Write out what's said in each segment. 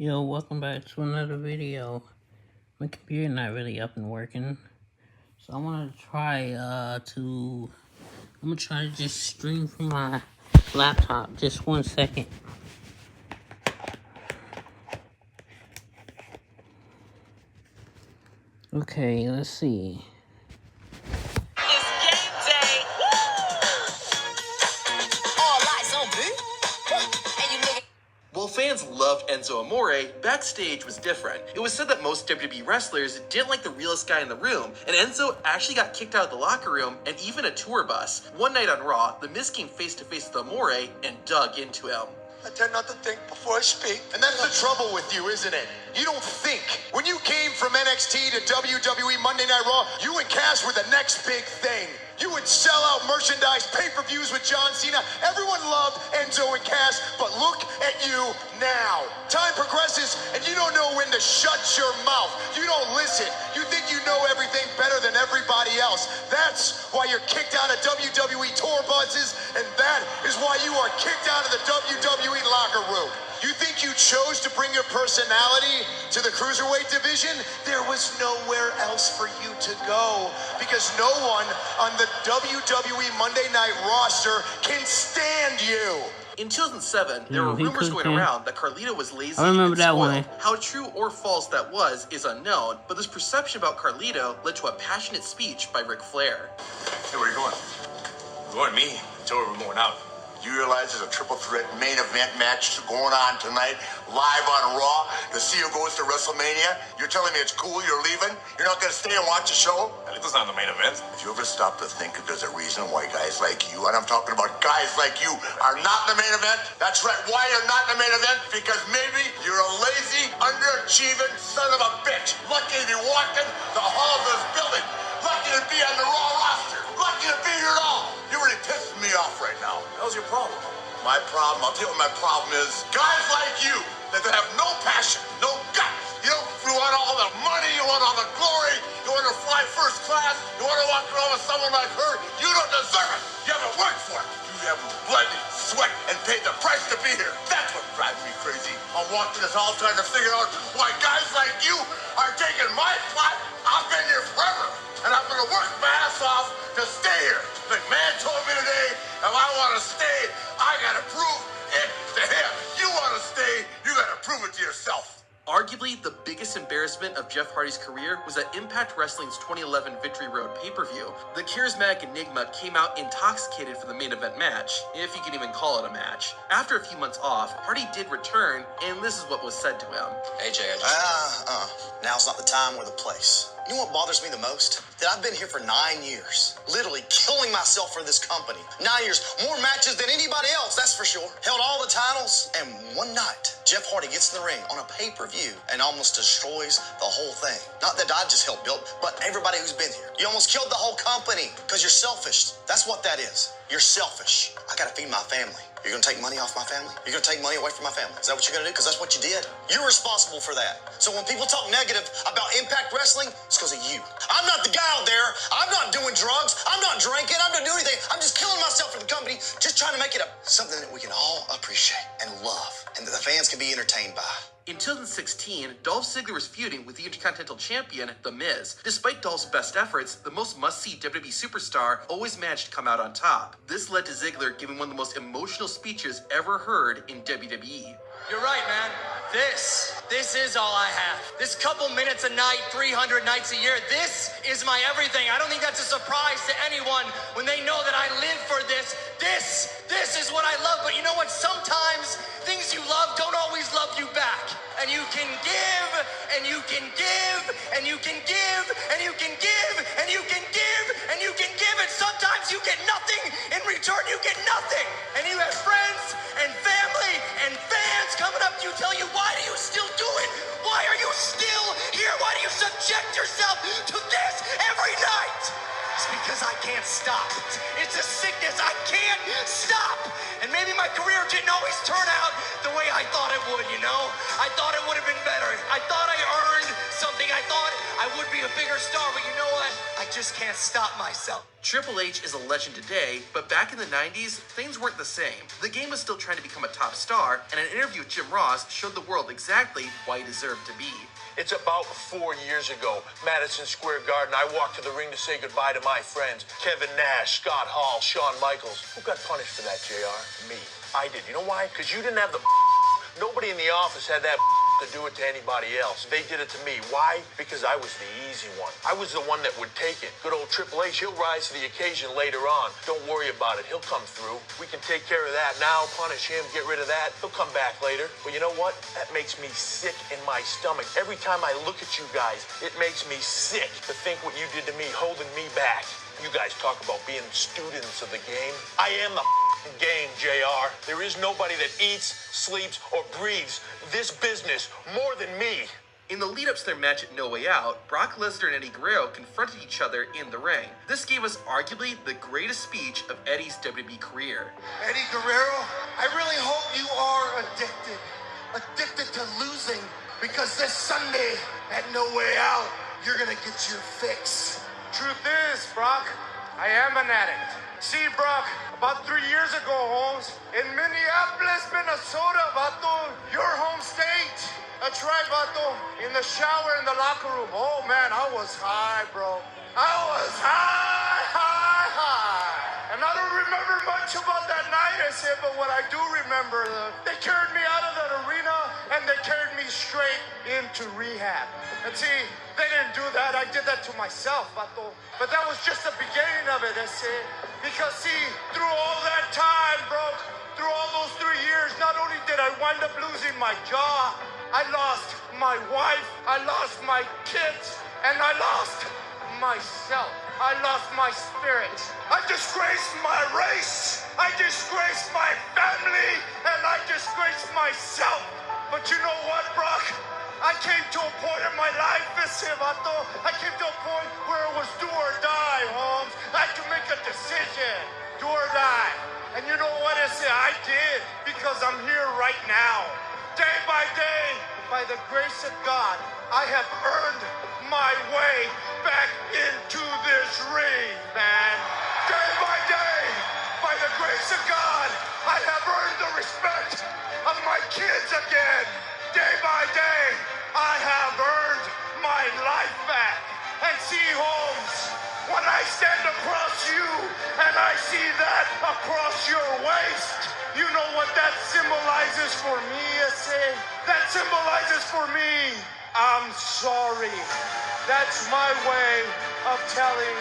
Yo, welcome back to another video. My computer not really up and working, so I'm gonna try to just stream from my laptop. Just 1 second. Okay, let's see. While fans loved Enzo Amore, backstage was different. It was said that most WWE wrestlers didn't like the realest guy in the room, and Enzo actually got kicked out of the locker room and even a tour bus. One night on Raw, The Miz came face to face with Amore and dug into him. I tend not to think before I speak. And that's the trouble with you, isn't it? You don't think. When you came from NXT to WWE Monday Night Raw, you and Cass were the next big thing. You would sell out merchandise, pay-per-views with John Cena. Everyone loved Enzo and Cass, but look at you now. Time progresses, and you don't know when to shut your mouth. You don't listen. You think you know everything better than everybody else. That's why you're kicked out of WWE tour buses, and that is why you are kicked out of the WWE locker room. You think you chose to bring your personality to the Cruiserweight division? There was nowhere else for you to go because no one on the WWE Monday Night roster can stand you. In 2007, there were rumors going around that Carlito was lazy I remember and that spoiled. one. How true or false that was is unknown, but this perception about Carlito led to a passionate speech by Ric Flair. Hey, where are you going? Going me? Until we're going out. You realize there's a triple threat main event match going on tonight, live on Raw, to see who goes to WrestleMania? You're telling me it's cool you're leaving? You're not going to stay and watch the show? It's not the main event. If you ever stop to think that there's a reason why guys like you, and I'm talking about guys like you, are not in the main event, that's right, why you're not in the main event? Because maybe you're a lazy, underachieving son of a bitch. Lucky to be walking the halls of this building. Lucky to be on the Raw roster. Lucky to be here at all. You're really pissing me off right now. How's your problem? My problem, I'll tell you what my problem is. Guys like you that have no passion, no guts. You want all the money, you want all the glory, you want to fly first class, you want to walk around with someone like her. You don't deserve it. You haven't worked for it. You haven't bled, sweat, and paid the price to be here. That's what drives me crazy. I'm walking this hall trying to figure out why guys like you are taking my spot. I've been here forever, and I'm going to work my ass off to stay here. McMahon told me today, if I want to stay, I got to prove it to him. You want to stay, you got to prove it to yourself. Arguably, the biggest embarrassment of Jeff Hardy's career was at Impact Wrestling's 2011 Victory Road pay-per-view. The charismatic Enigma came out intoxicated for the main event match, if you can even call it a match. After a few months off, Hardy did return, and this is what was said to him. AJ, now's not the time or the place. You know what bothers me the most? That I've been here for 9 years, literally killing myself for this company. 9 years, more matches than anybody else, that's for sure. Held all the titles, and one night, Jeff Hardy gets in the ring on a pay-per-view and almost destroys the whole thing. Not that I just helped build, but everybody who's been here. You almost killed the whole company because you're selfish. That's what that is. You're selfish. I gotta feed my family. You're gonna take money off my family? You're gonna take money away from my family? Is that what you're gonna do? Because that's what you did. You're responsible for that. So when people talk negative about Impact Wrestling, it's because of you. I'm not the guy out there. I'm not doing drugs. I'm not drinking. I'm not doing anything. I'm just killing myself for the company, just trying to make it something that we can all appreciate and love, and that the fans can be entertained by. In 2016, Dolph Ziggler was feuding with the Intercontinental Champion, The Miz. Despite Dolph's best efforts, the most must-see WWE superstar always managed to come out on top. This led to Ziggler giving one of the most emotional speeches ever heard in WWE. You're right, man. This is all I have. This couple minutes a night, 300 nights a year, this is my everything. I don't think that's a surprise to anyone when they know that I live for this. This is what I love. But you know what? Sometimes things you love don't always love you back. And you can give, and you can give, and you can give, and you can give, and you can give, and you can give, and sometimes you get nothing. In return, you get nothing. And you have friends and family and fans coming up to you telling you, why do you still do it? Why are you still here? Why do you subject yourself to this every night? because I can't stop. It's a sickness. I can't stop. And maybe my career didn't always turn out the way I thought it would, you know? I thought it would have been better. I thought I earned something. I thought I would be a bigger star, but you know what? I just can't stop myself. Triple H is a legend today, but back in the 90s, things weren't the same. The Game was still trying to become a top star, and an interview with Jim Ross showed the world exactly why he deserved to be. It's about 4 years ago, Madison Square Garden. I walked to the ring to say goodbye to my friends, Kevin Nash, Scott Hall, Shawn Michaels. Who got punished for that, JR? Me. I did. You know why? Because you didn't have the Nobody in the office had that to do it to anybody else. They did it to me. Why? Because I was the easy one. I was the one that would take it. Good old Triple H, he'll rise to the occasion later on. Don't worry about it. He'll come through. We can take care of that now, punish him, get rid of that. He'll come back later. But you know what? That makes me sick in my stomach. Every time I look at you guys, it makes me sick to think what you did to me, holding me back. You guys talk about being students of the game. I am the game, JR. There is nobody that eats, sleeps, or breathes this business more than me. In the lead-up to their match at No Way Out, Brock Lesnar and Eddie Guerrero confronted each other in the ring. This gave us arguably the greatest speech of Eddie's WWE career. Eddie Guerrero, I really hope you are addicted to losing, because this Sunday at No Way Out, you're gonna get your fix. Truth is, Brock, I am an addict. See, Brock, about 3 years ago, Holmes, in Minneapolis, Minnesota, vato, your home state. That's right, vato, in the shower, in the locker room. Oh, man, I was high, bro. I was high. And I don't remember much about that night, I said, but what I do remember, they carried me out of that arena, and they carried me straight into rehab. And see, they didn't do that. I did that to myself, vato. But that was just the beginning of it, I said. Because, see, through all that time, bro, through all those 3 years, not only did I wind up losing my job, I lost my wife, I lost my kids, and I lost myself. I lost my spirit. I disgraced my race. I disgraced my family, and I disgraced myself. But you know what, Brock? I came to a point in my life, vato. I came to a point where it was do or die, Holmes. I had to make a decision, do or die. And you know what I said? I did, because I'm here right now. Day by day, by the grace of God, I have earned my way back into this ring, man. Day by day, by the grace of God, I have earned the respect of my kids again. Day by day, I have earned my life back. And see, Holmes, when I stand across you and I see that across your waist, you know what that symbolizes for me, I say? That symbolizes for me, I'm sorry. That's my way of telling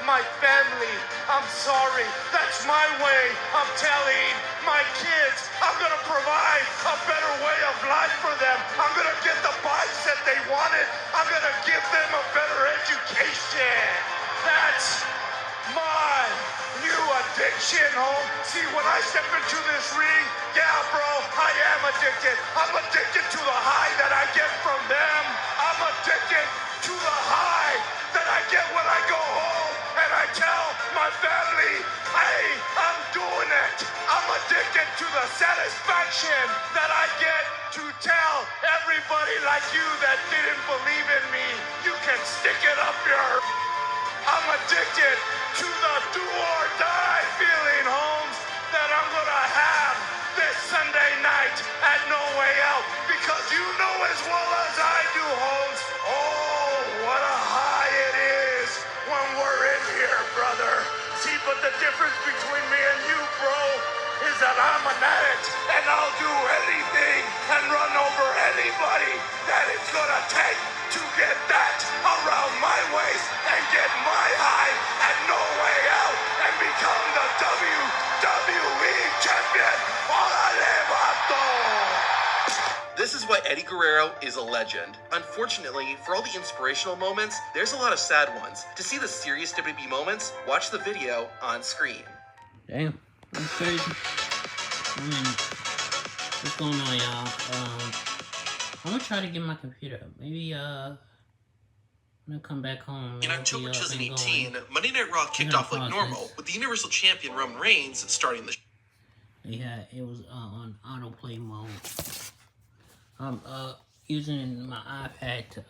my family I'm sorry. That's my way of telling my kids I'm gonna provide a better way of life for them. I'm gonna get the bikes that they wanted. I'm gonna give them a better education. That's my new addiction, home. See, when I step into this ring, yeah, bro, I am addicted. I'm addicted to the high that I get from them. I'm addicted to the high that I get when I go home and I tell my family, hey, I'm doing it. I'm addicted to the satisfaction that I get to tell everybody like you that didn't believe in me, you can stick it up your... I'm addicted to the do or die feeling, Holmes, that I'm gonna have this Sunday night at No Way Out, because you know as well as I do, Holmes, oh, what a high it is when we're in here, brother. See, but the difference between me and you, bro, is that I'm an addict and I'll do anything and run over anybody that it's gonna take to get that around my waist and get my high at No Way Out and become the WWE champion. Orale, vato! This is why Eddie Guerrero is a legend. Unfortunately, for all the inspirational moments, there's a lot of sad ones. To see the serious WWE moments, watch the video on screen. Damn, that's crazy. I mean, what's going on, y'all? I'm gonna try to get my computer up. Maybe, let When I come back home, In it'll October be up and 2018, going. Monday Night Raw kicked gonna off like pause normal, this. with the Universal Champion Roman Reigns starting the Yeah, it was on autoplay mode. I'm using my iPad to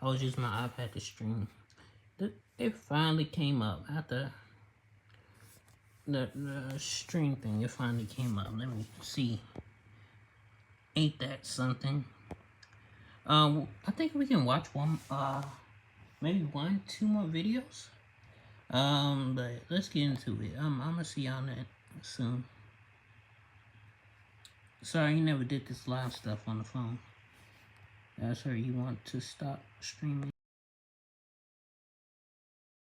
I was using my iPad to stream. It finally came up after the stream thing. It finally came up. Let me see. Ain't that something? I think we can watch maybe 1-2 more videos. But let's get into it. I'm gonna see y'all that soon. Sorry, you never did this live stuff on the phone. That's her. You want to stop streaming?